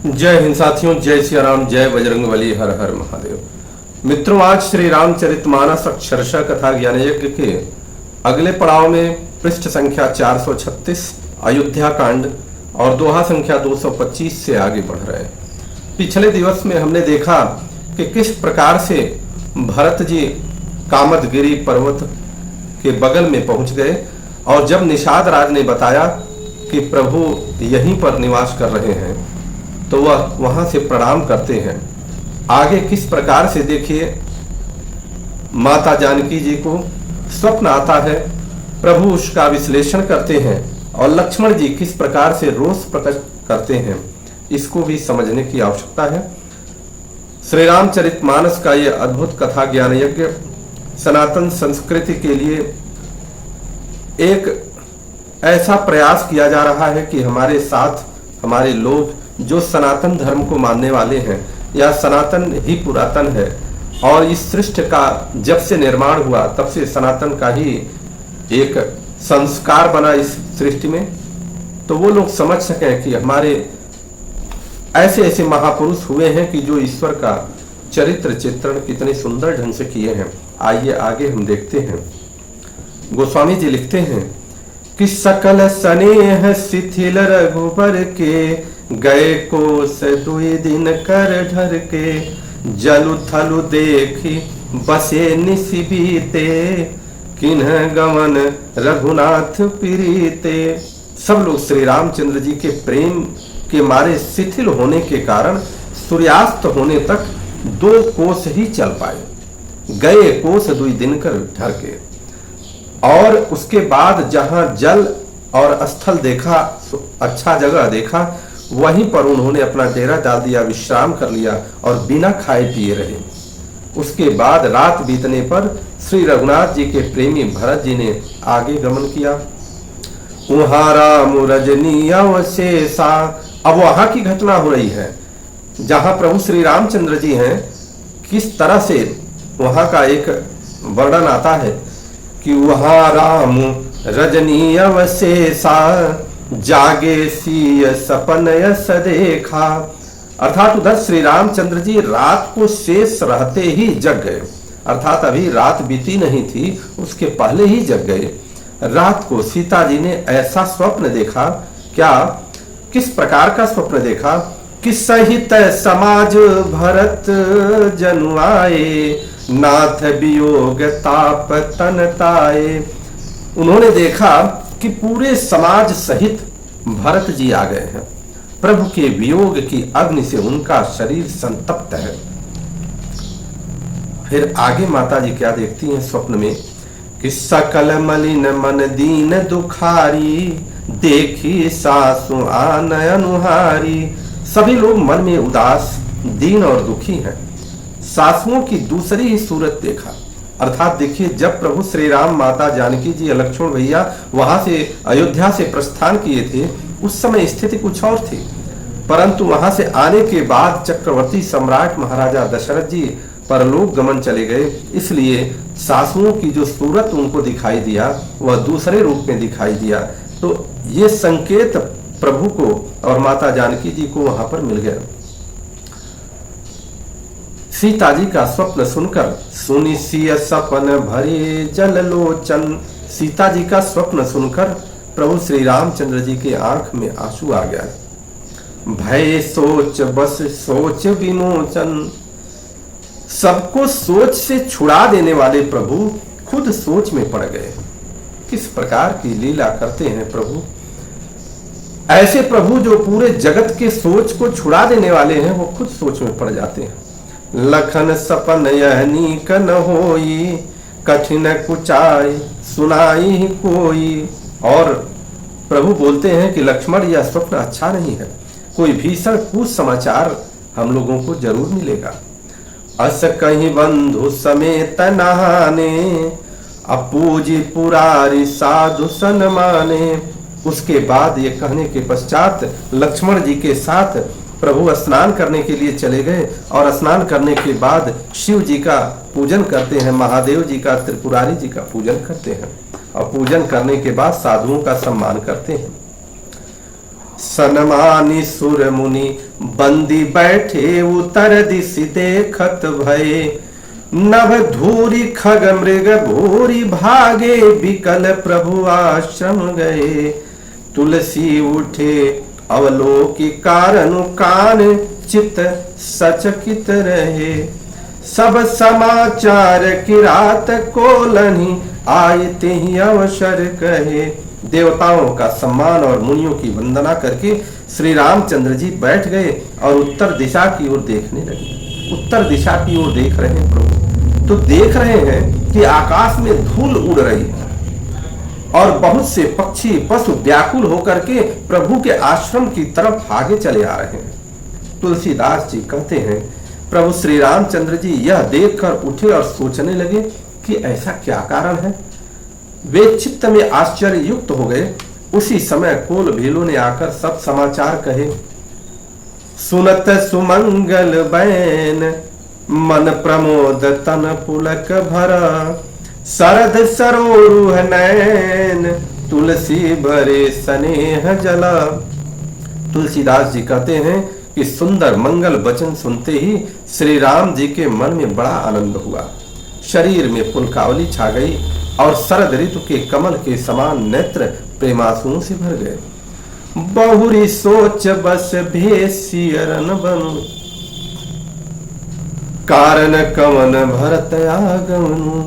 जय हिंद साथियों, जय सिया राम, जय बजरंगबली, हर हर महादेव। मित्रों, आज श्री रामचरितमानस अक्षरशः कथा ज्ञान यज्ञ के अगले पड़ाव में पृष्ठ संख्या 436 अयोध्या कांड और दोहा संख्या 225 से आगे बढ़ रहे हैं। पिछले दिवस में हमने देखा कि किस प्रकार से भरत जी कामदगिरी पर्वत के बगल में पहुंच गए और जब निषाद राज ने बताया कि प्रभु यहीं पर निवास कर रहे हैं तो वह वहां से प्रणाम करते हैं। आगे किस प्रकार से देखिए, माता जानकी जी को स्वप्न आता है, प्रभु उसका विश्लेषण करते हैं और लक्ष्मण जी किस प्रकार से रोष प्रकट करते हैं, इसको भी समझने की आवश्यकता है। श्री रामचरितमानस का यह अद्भुत कथा ज्ञान यज्ञ सनातन संस्कृति के लिए एक ऐसा प्रयास किया जा रहा है कि हमारे साथ हमारे लोग जो सनातन धर्म को मानने वाले हैं या सनातन ही पुरातन है और इस सृष्टि का जब से निर्माण हुआ तब से सनातन का ही एक संस्कार बना इस सृष्टि में, तो वो लोग समझ सकें कि हमारे ऐसे ऐसे महापुरुष हुए हैं कि जो ईश्वर का चरित्र चित्रण कितने सुंदर ढंग से किए हैं। आइए आगे हम देखते हैं। गोस्वामी जी लिखते हैं कि सकल स्नेह शिथिल रघुबर के, गए कोस दुई दिन कर ढर के, जलु थलु देखी बसे निसि बीते, किन्ह गमन रघुनाथ प्रीते। सब लोग श्री रामचंद्र जी के प्रेम के मारे शिथिल होने के कारण सूर्यास्त होने तक 2 कोस ही चल पाए। गए कोस दुई दिन कर ढर के, और उसके बाद जहां जल और स्थल देखा, अच्छा जगह देखा, वहीं पर उन्होंने अपना डेरा डाल दिया, विश्राम कर लिया और बिना खाए पिए रहे। उसके बाद रात बीतने पर श्री रघुनाथ जी के प्रेमी भरत जी ने आगे गमन किया। वहां राम रजनी अवशेषा, अब वहां की घटना हो रही है जहां प्रभु श्री रामचंद्र जी हैं। किस तरह से वहां का एक वर्णन आता है कि वहां राम रजनी अवशेषा, जागे सीय सपन यस देखा। अर्थात उधर श्री रामचंद्र जी रात को शेष रहते ही जग गए, अर्थात अभी रात बीती नहीं थी, उसके पहले ही जग गए। रात को सीता जी ने ऐसा स्वप्न देखा। क्या, किस प्रकार का स्वप्न देखा कि सहित समाज भरत जनु आए, नाथ वियोग ताप तन ताए। उन्होंने देखा कि पूरे समाज सहित भरत जी आ गए हैं। प्रभु के वियोग की अग्नि से उनका शरीर संतप्त है। फिर आगे माता जी क्या देखती हैं स्वप्न में कि सकल मलिन मन दीन दुखारी, देखी सासु आन अनुहारी। सभी लोग मन में उदास, दीन और दुखी हैं। सासुओं की दूसरी ही सूरत देखा। अर्थात देखिए, जब प्रभु श्री राम, माता जानकी जी, लक्ष्मण भैया वहां से अयोध्या से प्रस्थान किए थे, उस समय स्थिति कुछ और थी, परंतु वहां से आने के बाद चक्रवर्ती सम्राट महाराजा दशरथ जी परलोक गमन चले गए, इसलिए सासुओं की जो सूरत उनको दिखाई दिया वह दूसरे रूप में दिखाई दिया। तो ये संकेत प्रभु को और माता जानकी जी को वहां पर मिल गया। सीता जी का स्वप्न सुनकर सुनि सिय सपन भरे जल लोचन। सीता जी का स्वप्न सुनकर प्रभु श्री रामचंद्र जी के आंख में आंसू आ गया। भय सोच बस सोच विमोचन। सबको सोच से छुड़ा देने वाले प्रभु खुद सोच में पड़ गए। किस प्रकार की लीला करते हैं प्रभु। ऐसे प्रभु जो पूरे जगत के सोच को छुड़ा देने वाले हैं, वो खुद सोच में पड़ जाते हैं। लखन सपन यह नीक न होई, कठिन कुचाई सुनाई कोई। और प्रभु बोलते हैं कि लक्ष्मण, यह स्वप्न अच्छा नहीं है, कोई भीषण कुसमाचार हम लोगों को जरूर मिलेगा। अस कहीं बंधु समेत नहाने, अपूजी पुरारी साधु सन माने। उसके बाद ये कहने के पश्चात लक्ष्मण जी के साथ प्रभु स्नान करने के लिए चले गए और स्नान करने के बाद शिव जी का पूजन करते हैं, महादेव जी का, त्रिपुरारी जी का पूजन करते हैं और पूजन करने के बाद साधुओं का सम्मान करते हैं। सनमानी सुर मुनि बंदी बैठे उतर दिशि देखत भये। नभ धूरी खग मृग भूरी भागे बिकल प्रभु आश्रम गए। तुलसी उठे अवलोकी कारण कान चित सचकित रहे। सब समाचार किरात कोलनि आयते ही अवसर कहे। देवताओं का सम्मान और मुनियों की वंदना करके श्री रामचंद्र जी बैठ गए और उत्तर दिशा की ओर देखने लगे। उत्तर दिशा की ओर देख रहे हैं प्रभु, तो देख रहे हैं कि आकाश में धूल उड़ रही है और बहुत से पक्षी पशु व्याकुल होकर के प्रभु के आश्रम की तरफ भागे चले आ रहे हैं। तुलसीदास जी कहते हैं, प्रभु श्री रामचंद्र जी यह देखकर उठे और सोचने लगे कि ऐसा क्या कारण है। वे चित्त में आश्चर्य युक्त हो गए। उसी समय कोल भीलों ने आकर सब समाचार कहे। सुनत सुमंगल बैन मन प्रमोद तन पुलक भरा। शरद सरोरुह नैन तुलसी भरे स्नेह जला। तुलसीदास जी कहते हैं कि सुंदर मंगल वचन सुनते ही श्री राम जी के मन में बड़ा आनंद हुआ। शरीर में पुलकावली छा गई और शरद ऋतु के कमल के समान नेत्र प्रेमासुओं से भर गए। बहुरी सोच बस भेसियरन बनु कारण कवन भरत आगमनु।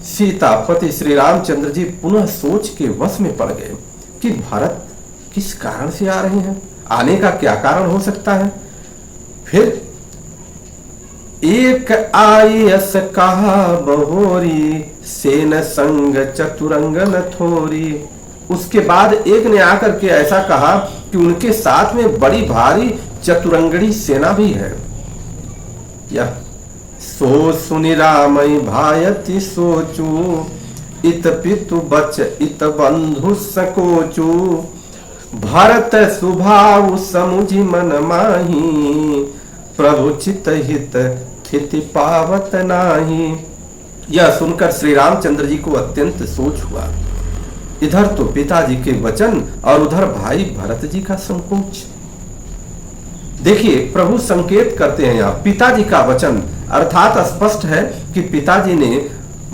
सीतापति श्री रामचंद्र जी पुनः सोच के वश में पड़ गए कि भरत किस कारण से आ रहे हैं, आने का क्या कारण हो सकता है। फिर एक आई अस कहा बहोरी सेन संग चतुरंग न थोरी। उसके बाद एक ने आकर के ऐसा कहा कि उनके साथ में बड़ी भारी चतुरंगड़ी सेना भी है। यह सो सुनि रामई भायति सोचू इत पितु बच इत बंधु सकोचू। भरत सुभाव समुझि मन माही प्रभु चित हित स्थिति पावत नाही। यह सुनकर श्री रामचंद्र जी को अत्यंत सोच हुआ। इधर तो पिताजी के वचन और उधर भाई भरत जी का संकोच। देखिए प्रभु संकेत करते हैं यहाँ पिताजी का वचन, अर्थात स्पष्ट है कि पिताजी ने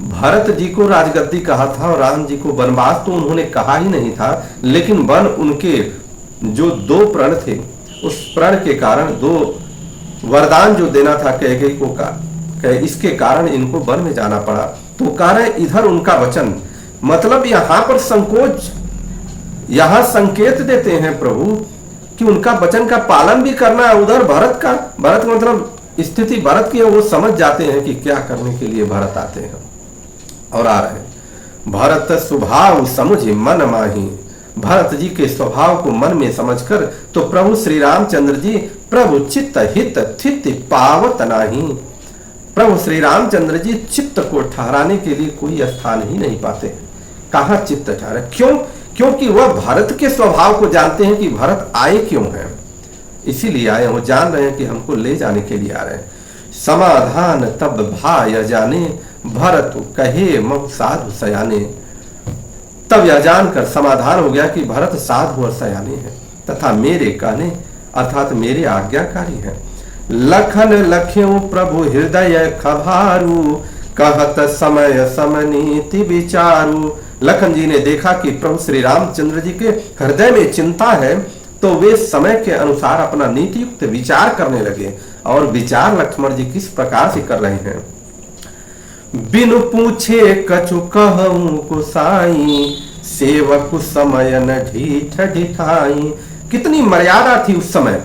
भरत जी को राजगद्दी कहा था और राम जी को वनवास तो उन्होंने कहा ही नहीं था, लेकिन वन उनके जो दो प्रण थे उस प्रण के कारण, दो वरदान जो देना था कैकेयी को का इसके कारण इनको वन में जाना पड़ा। तो कारण इधर उनका वचन, मतलब यहाँ पर संकोच, यहाँ संकेत देते हैं प्रभु कि उनका वचन का पालन भी करना है। उधर भरत का मतलब स्थिति भरत की है, वो समझ जाते हैं कि क्या करने के लिए भरत आते हैं और आ रहे हैं। भरत स्वभाव समझ मन माही। भरत जी के स्वभाव को मन में समझकर तो प्रभु श्री रामचंद्र जी प्रभु चित्त हित स्थिति पावत नाही। प्रभु श्री रामचंद्र जी चित्त को ठहराने के लिए कोई स्थान ही नहीं पाते। कहाँ चित्त ठहरे? क्यों? क्योंकि वह भरत के स्वभाव को जानते हैं कि भरत आए क्यों हैं, इसीलिए आए। वो जान रहे हैं कि हमको ले जाने के लिए आ रहे हैं। समाधान तब भाय जाने भरत कहे मऊ साधु सयाने। तब यह जानकर समाधान हो गया कि भरत साधु और सयाने हैं तथा मेरे कहने अर्थात मेरे आज्ञाकारी हैं। लखन लख्यों प्रभु हृदय खभारू कहत समय समनीति विचारू। लखन जी ने देखा कि प्रभु श्री रामचंद्र जी के हृदय में चिंता है, तो वे समय के अनुसार अपना नीतियुक्त विचार करने लगे। और विचार लक्ष्मण जी किस प्रकार से कर रहे हैं। बिनु पूछे कछु कहूं कुसाई सेवक समय न ढीठ ढिठाई। कितनी मर्यादा थी उस समय।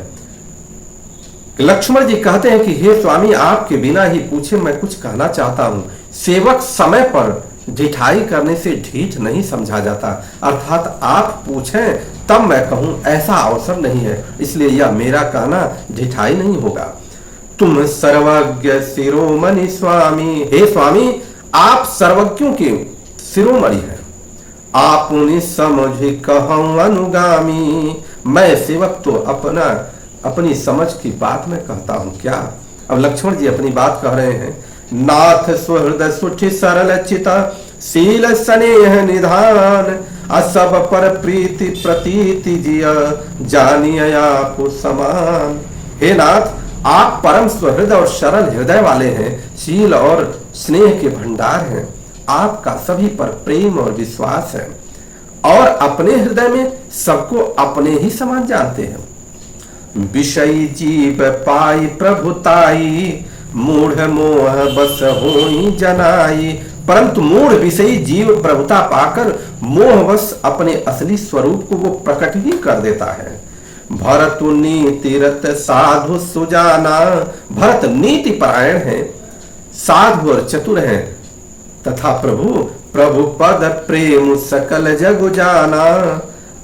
लक्ष्मण जी कहते हैं कि हे स्वामी, आपके बिना ही पूछे मैं कुछ कहना चाहता हूं। सेवक समय पर ढिठाई करने से ढीठ नहीं समझा जाता, अर्थात आप पूछें तब मैं कहूं, ऐसा अवसर नहीं है। इसलिए यह मेरा कहना ढिठाई नहीं होगा। तुम सर्वज्ञ शिरोमणि स्वामी। हे स्वामी, आप सर्वज्ञों के शिरोमणि हैं। आप उन्हें समझ कहूं अनुगामी। मैं सेवक तो अपनी समझ की बात में कहता हूं क्या। अब लक्ष्मण जी अपनी बात कह रहे हैं। नाथ सुहृद सुठि सरल चिता शील स्नेह निधान असब पर प्रीति प्रतीति जिया जानिए आप समान। हे नाथ, आप परम सुहृद और सरल हृदय वाले हैं, शील और स्नेह के भंडार हैं। आपका सभी पर प्रेम और विश्वास है और अपने हृदय में सबको अपने ही समान जानते हैं। विषयी जीव पाई प्रभुताई, मूढ़ मोह बस होई जनाई। परंतु मूढ़ विषयी जीव प्रभुता पाकर मोहवश अपने असली स्वरूप को वो प्रकट ही कर देता है। भरत नीति रत साधु सुजाना, भरत नीति परायण है, साधु और चतुर है, तथा प्रभु पद प्रेम सकल जग जाना।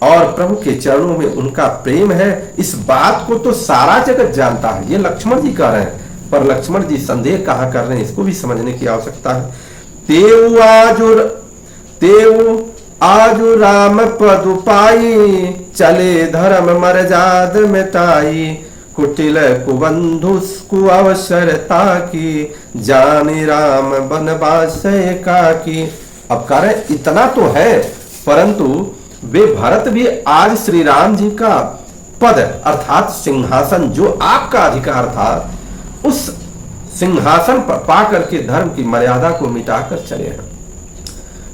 और प्रभु के चरणों में उनका प्रेम है, इस बात को तो सारा जगत जानता है। ये लक्ष्मण जी कह रहे हैं, पर लक्ष्मण जी संदेह कहाँ कर रहे हैं, इसको भी समझने की आवश्यकता है। तेऊ आजु राम पदु पाई, चले धर्म मर्याद मिटाई। कुटिल कुबंधु कु अवसरता की, जाने राम बनवास एकाकी। अब कह रहे इतना तो है, परंतु वे भरत भी आज श्री राम जी का पद अर्थात सिंहासन जो आपका अधिकार था, उस सिंहासन पर पाकर के धर्म की मर्यादा को मिटाकर चले हैं।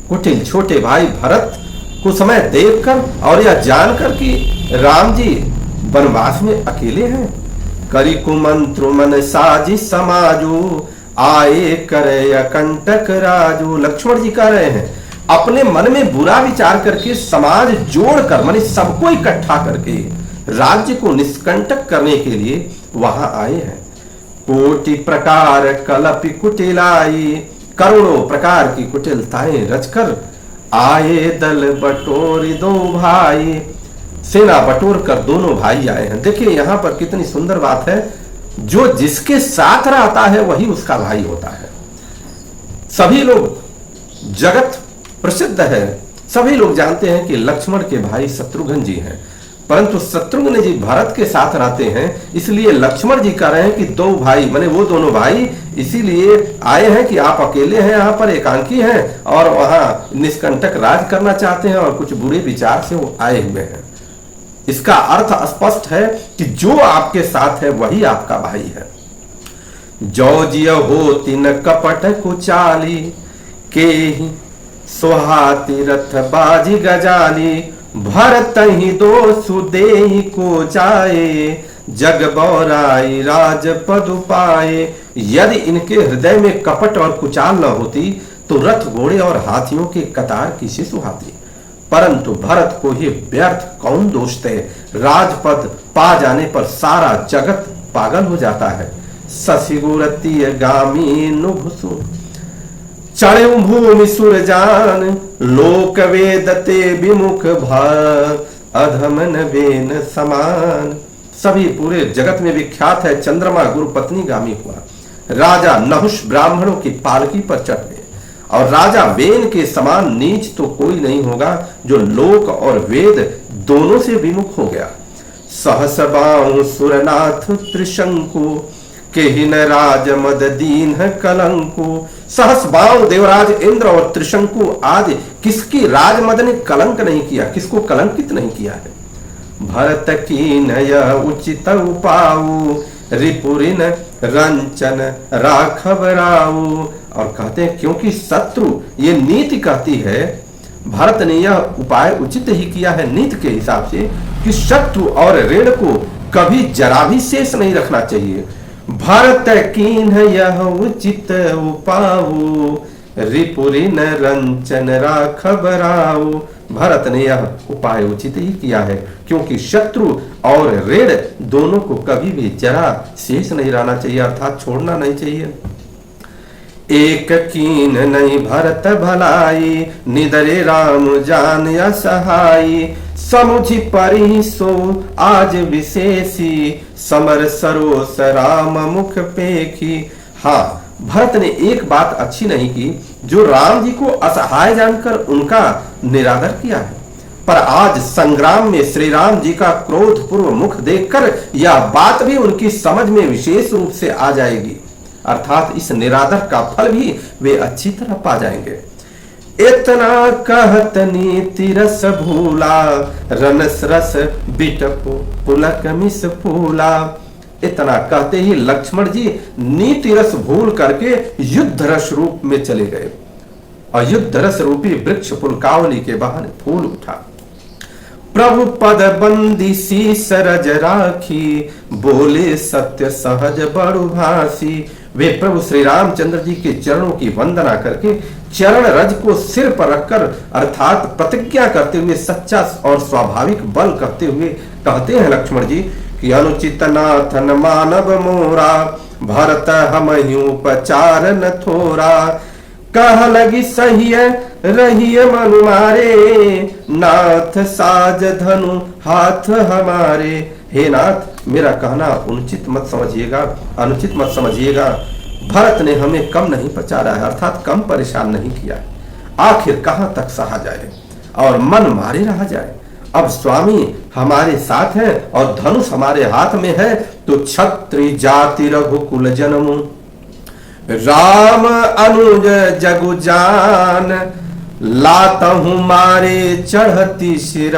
कुटिल छोटे भाई भरत को समय देखकर और यह जानकर कि राम जी वनवास में अकेले हैं, करी कुमंत्रु मन साजी समाजू, आए करे अकंटक राजू। लक्ष्मण जी कह रहे हैं अपने मन में बुरा विचार करके समाज जोड़कर माने सबको इकट्ठा करके राज्य को निष्कंटक करने के लिए वहां आए हैं। कोटि प्रकार कलपि कुटिलाई, करोड़ों प्रकार की कुटिलताएं रचकर आए दल बटोरी दो भाई। सेना बटोर कर दोनों भाई आए हैं। देखिए यहां पर कितनी सुंदर बात है, जो जिसके साथ रहता है वही उसका भाई होता है। सभी लोग, जगत प्रसिद्ध है, सभी लोग जानते हैं कि लक्ष्मण के भाई शत्रुघ्न जी हैं, परंतु शत्रुघ्न जी भरत के साथ रहते हैं, इसलिए लक्ष्मण जी कह रहे हैं कि दो भाई माने वो दोनों भाई इसीलिए आए हैं कि आप अकेले हैं, यहाँ पर एकांकी हैं और वहां निष्कंटक राज करना चाहते हैं और कुछ बुरे विचार से वो आए हुए हैं। इसका अर्थ स्पष्ट है कि जो आपके साथ है वही आपका भाई है। जो जिय हो तिन कपट कुचाली, के सोहाती रथ बाजी गजाली। भरत ही दो सुदेही को जाए, जग बौराई राज पद पाए। यदि इनके हृदय में कपट और कुचाल न होती तो रथ घोड़े और हाथियों के कतार किसे सुहाती। परंतु भरत को ही व्यर्थ कौन दोषते, राजपद पा जाने पर सारा जगत पागल हो जाता है। ससिगुरती गामी नुभसु, चढ़े भूमि सुरजान। लोक वेदते विमुख भाग, अधमन बेन समान। सभी पूरे जगत में विख्यात है, चंद्रमा गुरु पत्नी गामी हुआ। राजा नहुष ब्राह्मणों की पालकी पर चढ़ गए और राजा वेन के समान नीच तो कोई नहीं होगा जो लोक और वेद दोनों से विमुख हो गया। सहस बाहु सुरनाथ त्रिशंकु, केहिन राज मद दीन कलंकु। सहस बाहु देवराज इंद्र और त्रिशंकु आदि किसकी राजमद ने कलंक नहीं किया, किसको कलंकित नहीं किया है। भरत की नय उचित उपाऊ, रिपुरिन रंचन राघव राऊ। और कहते हैं क्योंकि शत्रु ये नीति कहती है, भरत ने यह उपाय उचित ही किया है नीति के हिसाब से कि शत्रु और ऋण को कभी जरा भी शेष नहीं रखना चाहिए। भरत कीन यह उचित उपाऊ, रिपुरिन रंचन राघव राऊ। भरत ने यह उपाय उचित ही किया है क्योंकि शत्रु और ऋण दोनों को कभी भी जरा शेष नहीं रहना चाहिए, अर्थात छोड़ना नहीं चाहिए। एक कीन नहीं भरत भलाई, निदरे राम जान या सहाई। समुझि परि सो आज विशेषी, समर सरोस राम मुख पेखी। हाँ, भरत ने एक बात अच्छी नहीं की जो राम जी को असहाय जानकर उनका निरादर किया है, पर आज संग्राम में श्री राम जी का क्रोध पूर्व मुख देखकर यह बात भी उनकी समझ में विशेष रूप से आ जाएगी, अर्थात इस निरादर का फल भी वे अच्छी तरह पा जाएंगे। इतना कहत नीति रस भूला, रनस रस बिटपो पुलक मिस फूला। इतना कहते ही लक्ष्मण जी नीति रस भूल करके युद्ध रस रूप में चले गए और युद्ध रस रूपी वृक्ष पुलकावली के बहाने फूल उठा। प्रभु पद बंदी शीस रज राखी, बोले सत्य सहज बड़ु भासी। वे प्रभु श्री रामचंद्र जी के चरणों की वंदना करके चरण रज को सिर पर रखकर अर्थात प्रतिज्ञा करते हुए सच्चा और स्वाभाविक बल करते हुए कहते हैं लक्ष्मण जी कि अनुचित नाथन मानव मोरा, भरत हमहि उपचार न थोरा। कह लगी सही रहिए मनु मारे, नाथ साज धनु हाथ हमारे। हे नाथ, मेरा कहना अनुचित मत समझिएगा, अनुचित मत समझिएगा। भरत ने हमें कम नहीं पचारा है, अर्थात कम परेशान नहीं किया। आखिर कहां तक सहा जाए और मन मारे रहा जाए। अब स्वामी हमारे साथ है और धनुष हमारे हाथ में है, तो क्षत्रि जाति रघुकुल जन्म, राम अनुज जगु जान। लातहु मारे चढ़ती सिर,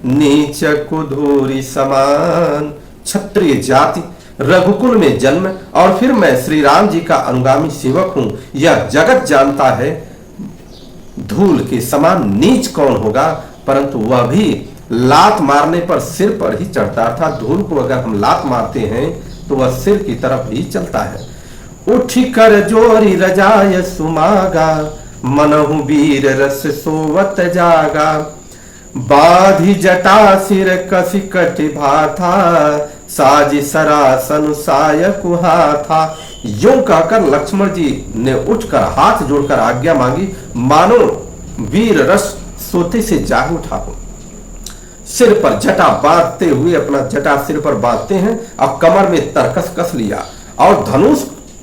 नीच कुधूरी समान। क्षत्रिय जाति, रघुकुल में जन्म और फिर मैं श्री राम जी का अनुगामी सेवक हूं, यह जगत जानता है। धूल के समान नीच कौन होगा, परंतु वह भी लात मारने पर सिर पर ही चढ़ता था। धूल को अगर हम लात मारते हैं तो वह सिर की तरफ ही चलता है। उठी कर जोरी रजाय सुमागा, मनहु वीर रस सोवत जागा। बाधी जटा सिर कसी कटि भाथा, साजी सरासन साय कुहा था। यूं कहकर लक्ष्मण जी ने उठकर हाथ जोड़कर आज्ञा मांगी, मानो वीर रस सोते से जाग उठा हो। सिर पर जटा बांधते हुए अपना जटा सिर पर बांधते हैं और कमर में तरकस कस लिया और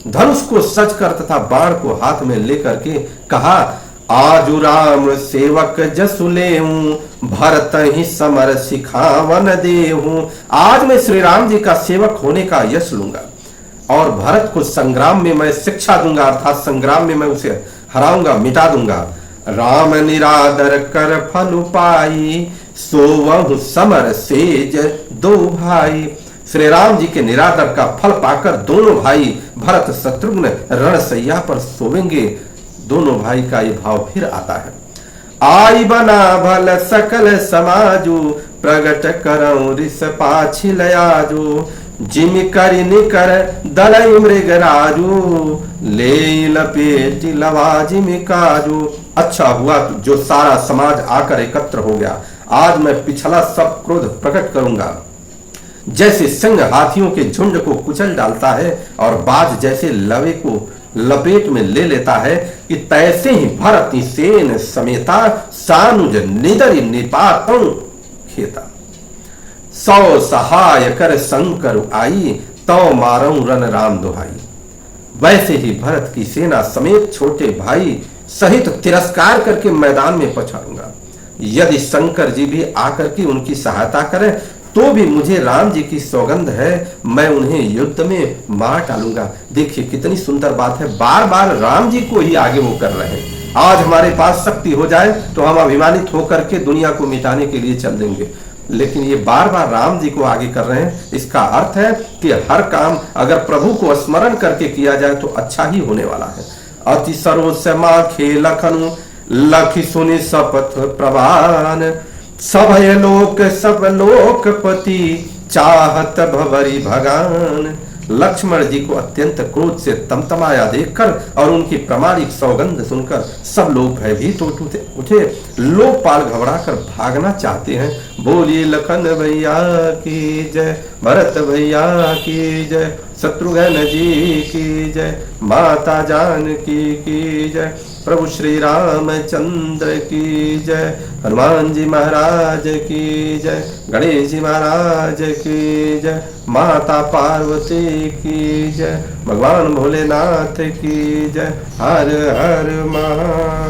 धनुष को सज कर तथा बाण को हाथ में लेकर के कहा, आजु राम सेवक जसु लेऊं, भरत ही समर सिखावन देहूं। आज मैं श्री राम जी का सेवक होने का यश लूंगा और भरत को संग्राम में मैं शिक्षा दूंगा, अर्थात संग्राम में मैं उसे हराऊंगा, मिटा दूंगा। राम निरादर कर फल पाई, सोवहु समर सेज दो भाई। श्री राम जी के निरादर का फल पाकर दोनों भाई भरत शत्रुघ्न रणसैया पर सोवेंगे। दोनों भाई का ये भाव फिर आता है। आई बना भल सकल समाजू, प्रगट करऊं रिस पाछी लयाजू। जिमि करि निकर दलई मृग राजू, ले लपेटी लवाजिमि काजू। अच्छा हुआ जो सारा समाज आकर एकत्र हो गया। आज मैं पिछला सब क्रोध प्रकट करूंगा। जैसे सिंह हाथियों के झुंड को कुचल डालता है और बाज जैसे लवे को लपेट में ले लेता है, कि तैसे ही भरत सेन समेता, सानुज निदरि निपातौ खेता। सौ सहाय कर शंकर आई, तौ मारऊं रन राम दुहाई। वैसे ही भरत की सेना समेत छोटे भाई सहित तिरस्कार करके मैदान में पछाड़ूंगा। यदि शंकर जी भी आकर के उनकी सहायता करें तो भी मुझे राम जी की सौगंध है, मैं उन्हें युद्ध में मार डालूंगा। देखिए कितनी सुंदर बात है, बार बार राम जी को ही आगे वो कर रहे हैं। आज हमारे पास शक्ति हो जाए तो हम अभिमानित होकर के दुनिया को मिटाने के लिए चल देंगे, लेकिन ये बार बार राम जी को आगे कर रहे हैं। इसका अर्थ है कि हर काम अगर प्रभु को स्मरण करके किया जाए तो अच्छा ही होने वाला है। अति सरोज माखे लखनु, लखी सुनि शपथ प्रवान। सभय लोक सब लोकपति, चाहत भवरी भगान। लक्ष्मण जी को अत्यंत क्रोध से तमतमाया देखकर और उनकी प्रामाणिक सौगंध सुनकर सब लोग भयभीत उठे। लोकपाल घबराकर भागना चाहते हैं। बोलिए लखन भैया की जय, भरत भैया की जय, शत्रुघ्न जी की जय, माता जानकी की जय, प्रभु श्री रामचंद्र की जय, हनुमान जी महाराज की जय, गणेश जी महाराज की जय, माता पार्वती की जय, भगवान भोलेनाथ की जय। हर हर महादेव।